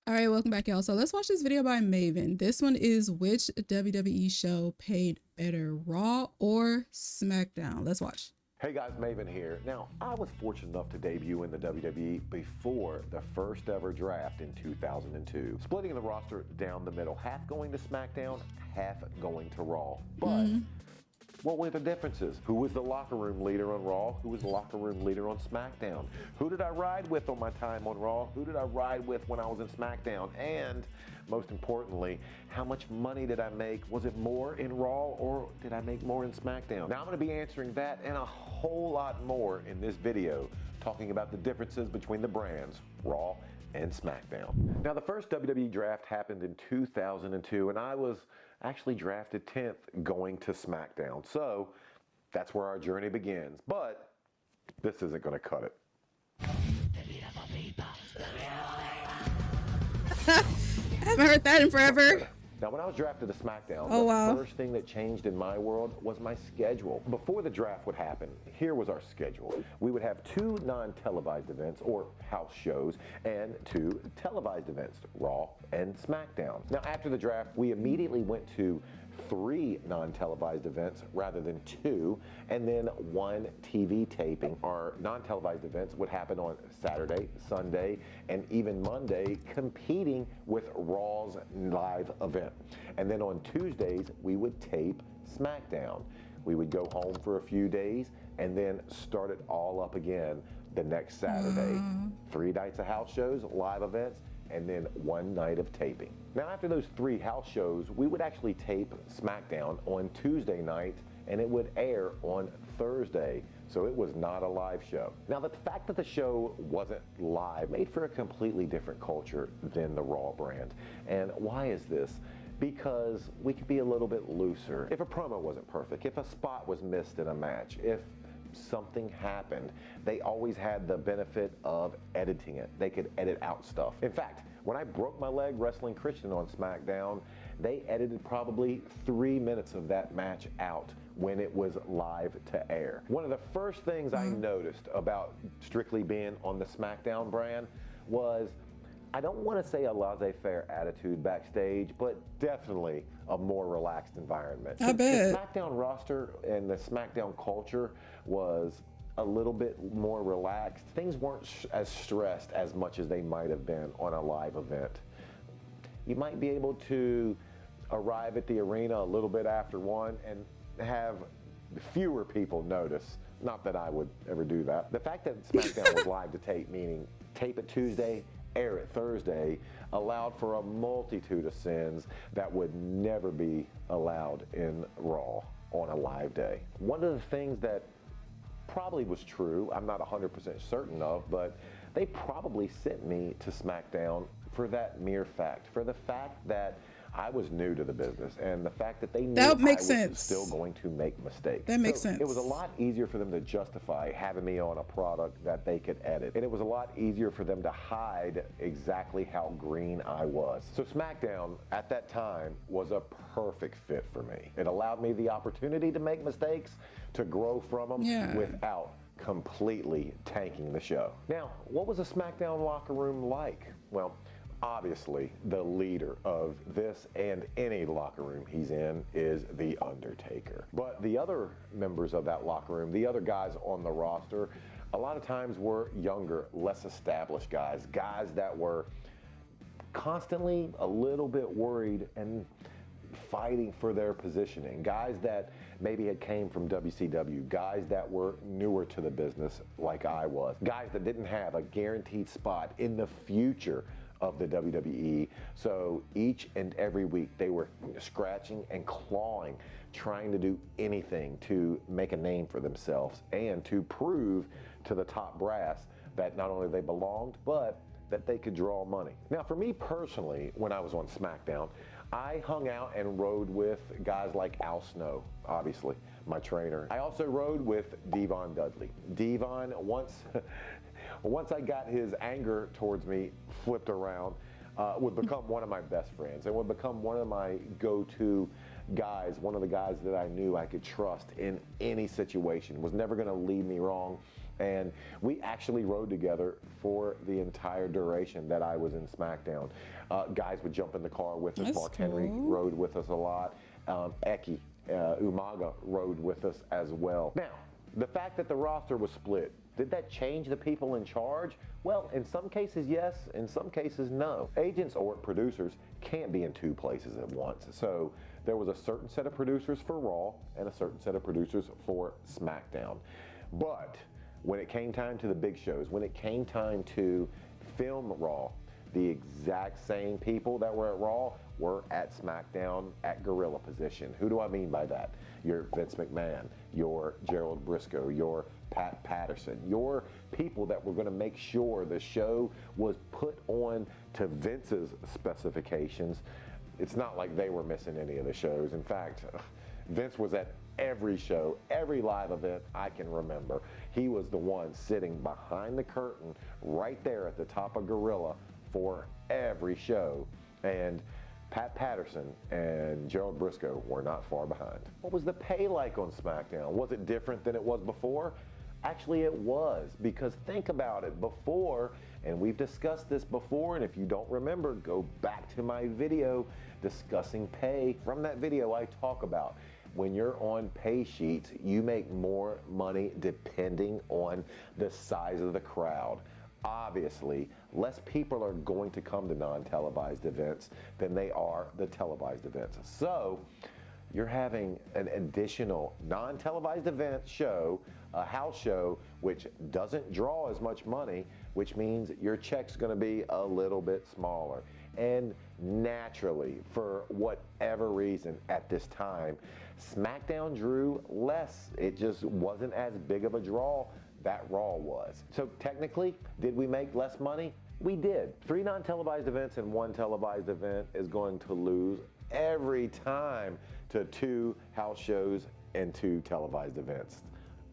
All right, welcome back, y'all. So let's watch this video by Maven. This one is which WWE show paid better, Raw or SmackDown? Let's watch. Hey guys, Maven here. Now, I was fortunate enough to debut in the WWE before the first ever draft in 2002, splitting the roster down the middle, half going to SmackDown, half going to Raw. But what were the differences? Who was the locker room leader on Raw? Who was the locker room leader on SmackDown? Who did I ride with on my time on Raw? Who did I ride with when I was in SmackDown? And most importantly, how much money did I make? Was it more in Raw or did I make more in SmackDown? Now I'm going to be answering that and a whole lot more in this video, talking about the differences between the brands, Raw and SmackDown. Now the first WWE draft happened in 2002 and I was actually drafted 10th going to SmackDown. So that's where our journey begins. But this isn't going to cut it. I haven't heard that in forever. Now, when I was drafted to SmackDown, wow. the first thing that changed in my world was my schedule. Before the draft would happen, here was our schedule. We would have 2 non-televised events, or house shows, and 2 televised events, Raw and SmackDown. Now, after the draft, we immediately went to 3 non-televised events rather than 2, and then 1 TV taping. Our non-televised events would happen on Saturday, Sunday, and even Monday, competing with Raw's live event. And then on Tuesdays, we would tape SmackDown. We would go home for a few days and then start it all up again the next Saturday. 3 nights of house shows, live events, and then 1 night of taping. Now after those 3 house shows, we would actually tape SmackDown on Tuesday night and it would air on Thursday. So it was not a live show. Now the fact that the show wasn't live made for a completely different culture than the Raw brand. And why is this? Because we could be a little bit looser. If a promo wasn't perfect, if a spot was missed in a match, if something happened, they always had the benefit of editing it. They could edit out stuff. In fact, when I broke my leg wrestling Christian on SmackDown, they edited probably 3 minutes of that match out when it was live to air. One of the first things I noticed about strictly being on the SmackDown brand was, I don't want to say a laissez-faire attitude backstage, but definitely a more relaxed environment. I bet. The SmackDown roster and the SmackDown culture was a little bit more relaxed. Things weren't as stressed as much as they might have been on a live event. You might be able to arrive at the arena a little bit after 1 and have fewer people notice. Not that I would ever do that. The fact that SmackDown was live to tape, meaning tape it Tuesday, air it Thursday, allowed for a multitude of sins that would never be allowed in Raw on a live day. One of the things that probably was true, I'm not 100% certain of, but they probably sent me to SmackDown for that mere fact, for the fact that I was new to the business and the fact that they knew I was still going to make mistakes. That makes sense. It was a lot easier for them to justify having me on a product that they could edit. And it was a lot easier for them to hide exactly how green I was. So SmackDown at that time was a perfect fit for me. It allowed me the opportunity to make mistakes, to grow from them without completely tanking the show. Now, what was a SmackDown locker room like? Well, obviously, the leader of this and any locker room he's in is The Undertaker. But the other members of that locker room, the other guys on the roster, a lot of times were younger, less established guys, guys that were constantly a little bit worried and fighting for their positioning, guys that maybe had came from WCW, guys that were newer to the business like I was, guys that didn't have a guaranteed spot in the future of the WWE. So each and every week they were scratching and clawing, trying to do anything to make a name for themselves and to prove to the top brass that not only they belonged, but that they could draw money. Now for me personally, when I was on SmackDown, I hung out and rode with guys like Al Snow, obviously, my trainer. I also rode with Devon Dudley. Devon, once I got his anger towards me flipped around, would become one of my best friends and would become one of my go-to guys, one of the guys that I knew I could trust in any situation, was never gonna lead me wrong, And we actually rode together for the entire duration that I was in SmackDown. Guys would jump in the car with us. That's Mark Henry cool. rode with us a lot. Eki Umaga rode with us as well. Now, the fact that the roster was split, did that change the people in charge? Well, in some cases, yes. In some cases, no. Agents or producers can't be in two places at once. So there was a certain set of producers for Raw and a certain set of producers for SmackDown. But when it came time to the big shows, when it came time to film Raw, the exact same people that were at Raw were at SmackDown at gorilla position. Who do I mean by that? Your Vince McMahon, your Gerald Briscoe, your Pat Patterson, your people that were going to make sure the show was put on to Vince's specifications. It's not like they were missing any of the shows. In fact, Vince was at every show, every live event I can remember. He was the one sitting behind the curtain right there at the top of Gorilla for every show. And Pat Patterson and Gerald Briscoe were not far behind. What was the pay like on SmackDown? Was it different than it was before? Actually, it was, because think about it. Before, and we've discussed this before, and if you don't remember, go back to my video discussing pay. From that video, I talk about when you're on pay sheets, you make more money depending on the size of the crowd. Obviously, less people are going to come to non-televised events than they are the televised events. So you're having an additional non-televised event show, a house show, which doesn't draw as much money, which means your check's going to be a little bit smaller. And naturally, for whatever reason at this time, SmackDown drew less. It just wasn't as big of a draw that Raw was. So technically, did we make less money? We did. 3 non-televised events and 1 televised event is going to lose every time to 2 house shows and 2 televised events.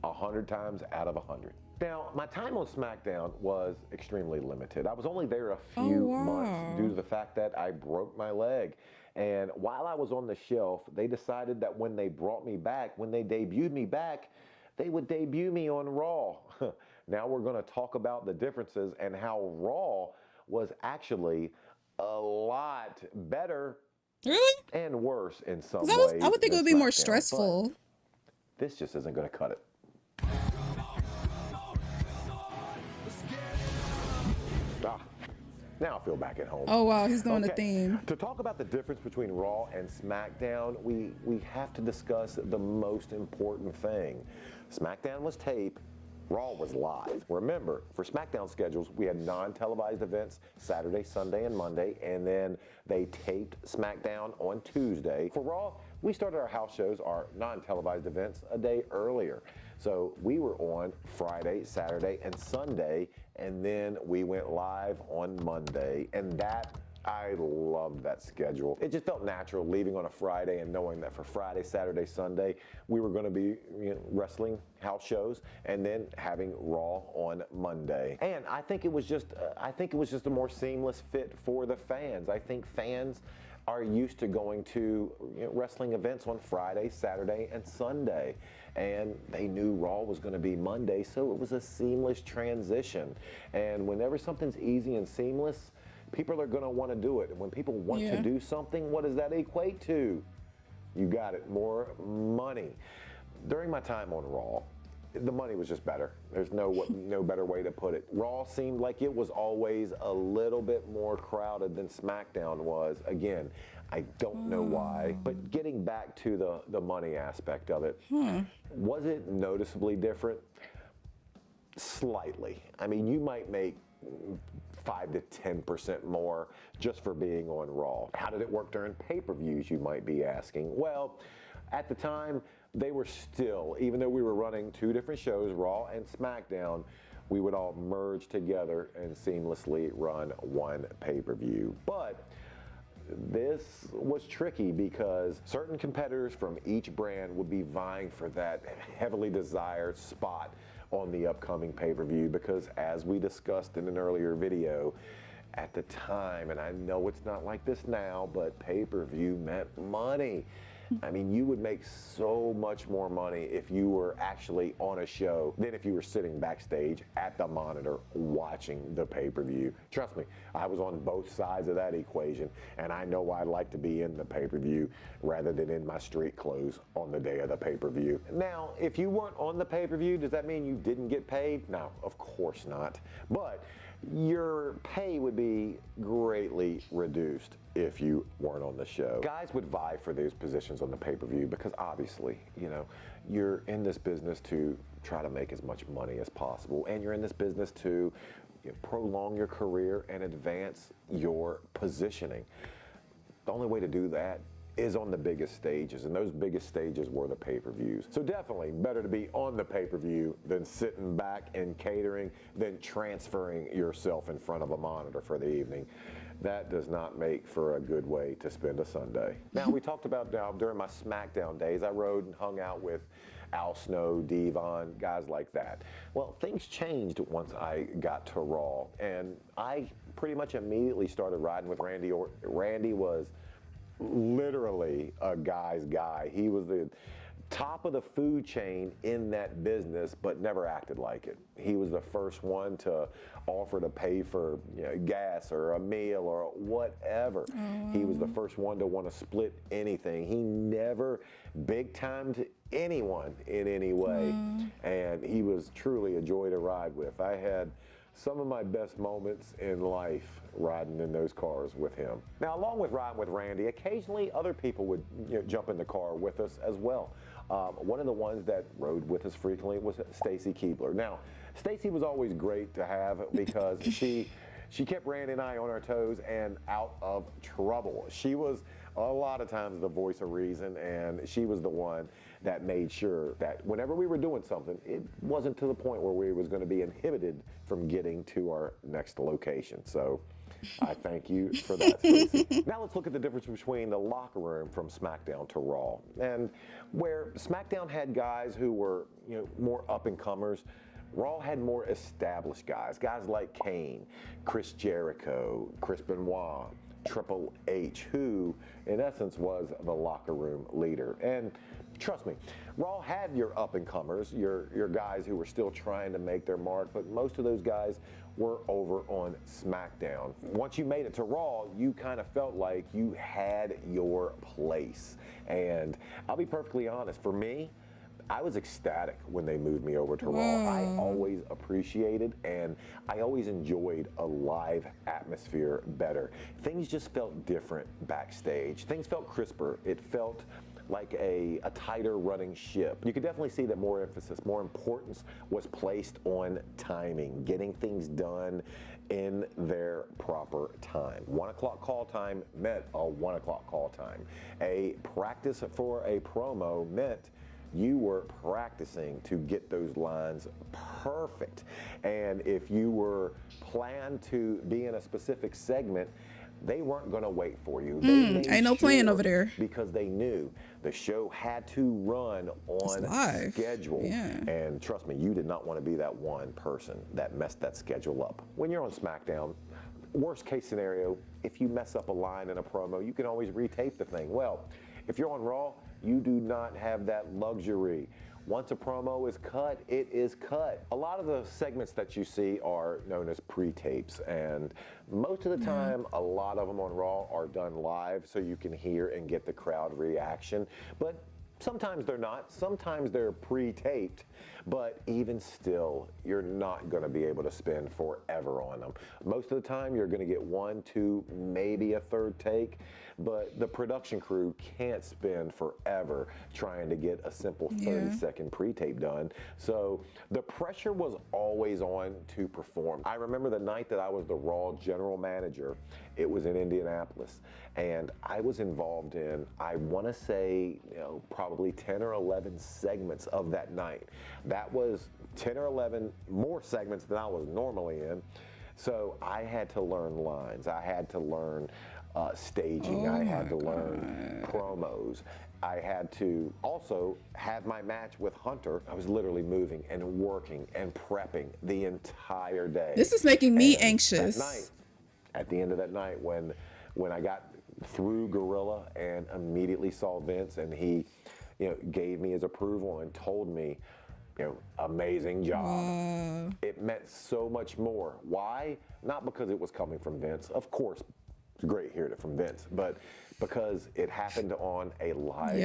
100 times out of 100. Now, my time on SmackDown was extremely limited. I was only there a few months due to the fact that I broke my leg. And while I was on the shelf, they decided that when they brought me back, when they debuted me back, they would debut me on Raw. Now we're going to talk about the differences and how Raw was actually a lot better and worse in some ways. I would think it would be more stressful. This just isn't going to cut it. Now I feel back at home. Oh, wow, he's doing the theme. To talk about the difference between Raw and SmackDown, we have to discuss the most important thing. SmackDown was tape, Raw was live. Remember, for SmackDown schedules, we had non-televised events Saturday, Sunday, and Monday, and then they taped SmackDown on Tuesday. For Raw, we started our house shows, our non-televised events, a day earlier. So we were on Friday, Saturday, and Sunday, and then we went live on Monday. And I loved that schedule. It just felt natural leaving on a Friday and knowing that for Friday, Saturday, Sunday, we were going to be wrestling house shows and then having Raw on Monday. And I think it was just a more seamless fit for the fans. I think fans are used to going to wrestling events on Friday, Saturday, and Sunday. And they knew Raw was going to be Monday, so it was a seamless transition. And whenever something's easy and seamless, people are going to want to do it. And when people want to do something, what does that equate to? You got it, more money. During my time on Raw, the money was just better. There's no better way to put it. Raw seemed like it was always a little bit more crowded than SmackDown was. Again, I don't know why. But getting back to the money aspect of it, was it noticeably different? Slightly. I mean, you might make 5 to 10% more just for being on Raw. How did it work during pay-per-views, you might be asking? Well, at the time, they were still, even though we were running 2 different shows, Raw and SmackDown, we would all merge together and seamlessly run one pay-per-view. But this was tricky because certain competitors from each brand would be vying for that heavily desired spot on the upcoming pay-per-view because, as we discussed in an earlier video, at the time, and I know it's not like this now, but pay-per-view meant money. I mean, you would make so much more money if you were actually on a show than if you were sitting backstage at the monitor watching the pay-per-view. Trust me, I was on both sides of that equation, and I know I'd like to be in the pay-per-view rather than in my street clothes on the day of the pay-per-view. Now, if you weren't on the pay-per-view, does that mean you didn't get paid? No, of course not. But your pay would be greatly reduced if you weren't on the show. Guys would vie for those positions on the pay-per-view because obviously, you're in this business to try to make as much money as possible, and you're in this business to prolong your career and advance your positioning. The only way to do that is on the biggest stages, and those biggest stages were the pay-per-views. So definitely better to be on the pay-per-view than sitting back and catering, than transferring yourself in front of a monitor for the evening. That does not make for a good way to spend a Sunday. Now, we talked about during my SmackDown days, I rode and hung out with Al Snow, Devon, guys like that. Well, things changed once I got to Raw, and I pretty much immediately started riding with Randy. Randy was literally a guy's guy. He was the top of the food chain in that business, but never acted like it. He was the first one to offer to pay for gas or a meal or whatever. He was the first one to want to split anything. He never big-timed anyone in any way, and he was truly a joy to ride with. I had some of my best moments in life riding in those cars with him. Now, along with riding with Randy, occasionally other people would jump in the car with us as well. One of the ones that rode with us frequently was Stacy Keibler. Now, Stacy was always great to have because she kept Randy and I on our toes and out of trouble. She was a lot of times the voice of reason, and she was the one that made sure that whenever we were doing something, it wasn't to the point where we was going to be inhibited from getting to our next location. So I thank you for that, Stacey. Now let's look at the difference between the locker room from SmackDown to Raw. And where SmackDown had guys who were more up-and-comers, Raw had more established guys like Kane, Chris Jericho, Chris Benoit, Triple H, who in essence was the locker room leader. And trust me, Raw had your up-and-comers, your guys who were still trying to make their mark, but most of those guys were over on SmackDown. Once you made it to Raw, you kind of felt like you had your place. And I'll be perfectly honest, for me, I was ecstatic when they moved me over to Raw. I always appreciated and I always enjoyed a live atmosphere better. Things just felt different backstage. Things felt crisper. It felt like a tighter running ship. You could definitely see that more emphasis, more importance was placed on timing, getting things done in their proper time. 1 o'clock call time meant a 1 o'clock call time. A practice for a promo meant you were practicing to get those lines perfect. And if you were planned to be in a specific segment, they weren't going to wait for you. Ain't no playing over there. Because they knew the show had to run on schedule. Yeah. And trust me, you did not want to be that one person that messed that schedule up. When you're on SmackDown, worst case scenario, if you mess up a line in a promo, you can always retape the thing. Well, if you're on Raw, you do not have that luxury. Once a promo is cut, it is cut. A lot of the segments that you see are known as pre-tapes, and most of the time, a lot of them on Raw are done live so you can hear and get the crowd reaction. But sometimes they're not. Sometimes they're pre-taped, but even still, you're not going to be able to spend forever on them. Most of the time, you're going to get 1, 2, maybe a third take, but the production crew can't spend forever trying to get a simple 30-second pre-tape done. So the pressure was always on to perform. I remember the night that I was the Raw general manager. It was in Indianapolis, and I was involved in, I want to say, probably 10 or 11 segments of that night. That was 10 or 11 more segments than I was normally in. So I had to learn lines. I had to learn staging. I had to learn promos. I had to also have my match with Hunter. I was literally moving and working and prepping the entire day. This is making me anxious. That night, at the end of that night, when when I got through Gorilla and immediately saw Vince, and he, gave me his approval and told me, amazing job. Wow. It meant so much more. Why? Not because it was coming from Vince. Of course, it's great hearing it from Vince, but because it happened on a live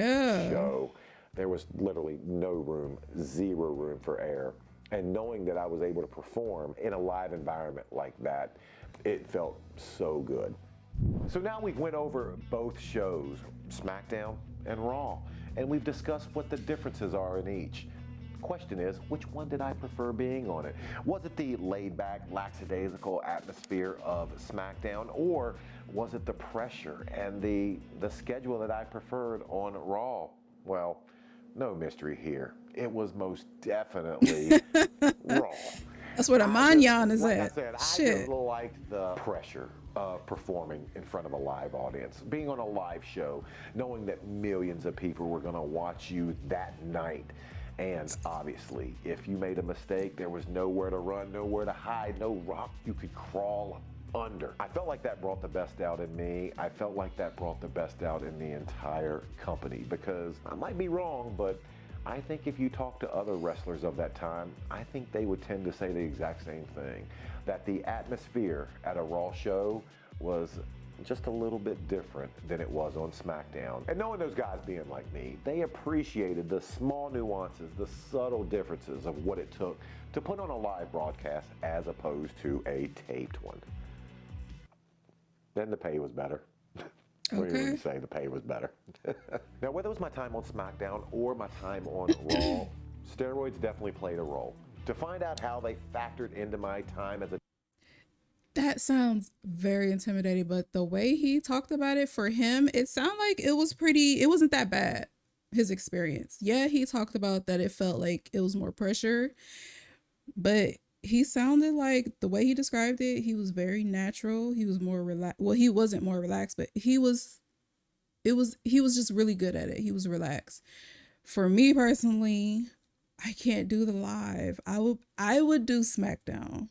show. There was literally no room, zero room for error. And knowing that I was able to perform in a live environment like that, it felt so good. So now we've went over both shows, SmackDown and Raw, and we've discussed what the differences are in each. Question is, which one did I prefer being on it? Was it the laid-back, lackadaisical atmosphere of SmackDown, or was it the pressure and the schedule that I preferred on Raw? Well, no mystery here. It was most definitely Raw. That's where the manyan is like at. I said, Shit. I just liked the pressure of performing in front of a live audience, being on a live show, knowing that millions of people were going to watch you that night. And obviously, if you made a mistake, there was nowhere to run, nowhere to hide, no rock you could crawl under. I felt like that brought the best out in me. I felt like that brought the best out in the entire company, because I might be wrong, but I think if you talk to other wrestlers of that time, I think they would tend to say the exact same thing, that the atmosphere at a Raw show was just a little bit different than it was on SmackDown. And knowing those guys being like me, they appreciated the small nuances, the subtle differences of what it took to put on a live broadcast as opposed to a taped one. Then the pay was better. What do you say? The pay was better. Now, whether it was my time on SmackDown or my time on Raw, steroids definitely played a role. To find out how they factored into my time as a... That sounds very intimidating, but the way he talked about it, for him, it sounded like it wasn't that bad, his experience. Yeah, he talked about that it felt like it was more pressure, but he sounded like, the way he described it, he was very natural. He was more relaxed. Well, he wasn't more relaxed, but he was just really good at it. He was relaxed. For me personally, I can't do the live. I would do SmackDown.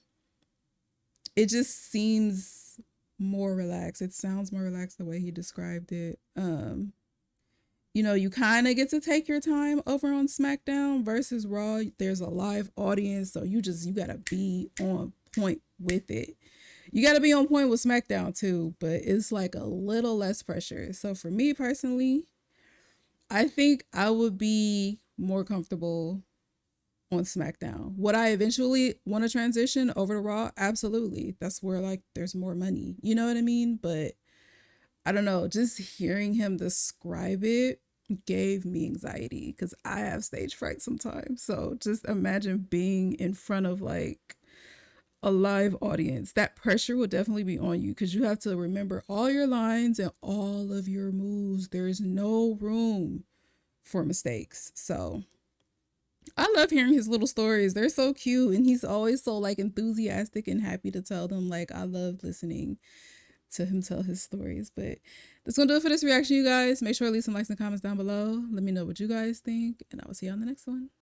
It just seems more relaxed. It sounds more relaxed the way he described it. You kind of get to take your time over on SmackDown versus Raw. There's a live audience, so you got to be on point with it. You got to be on point with SmackDown too, but it's like a little less pressure. So for me personally, I think I would be more comfortable on SmackDown. Would I eventually want to transition over to Raw? Absolutely. That's where there's more money. You know what I mean? But I don't know, just hearing him describe it gave me anxiety because I have stage fright sometimes. So just imagine being in front of a live audience. That pressure will definitely be on you because you have to remember all your lines and all of your moves. There's no room for mistakes. So I love hearing his little stories. They're so cute, and he's always so enthusiastic and happy to tell them. I love listening to him tell his stories. But that's gonna do it for this reaction, you guys. Make sure to leave some likes and comments down below. Let me know what you guys think, and I will see you on the next one.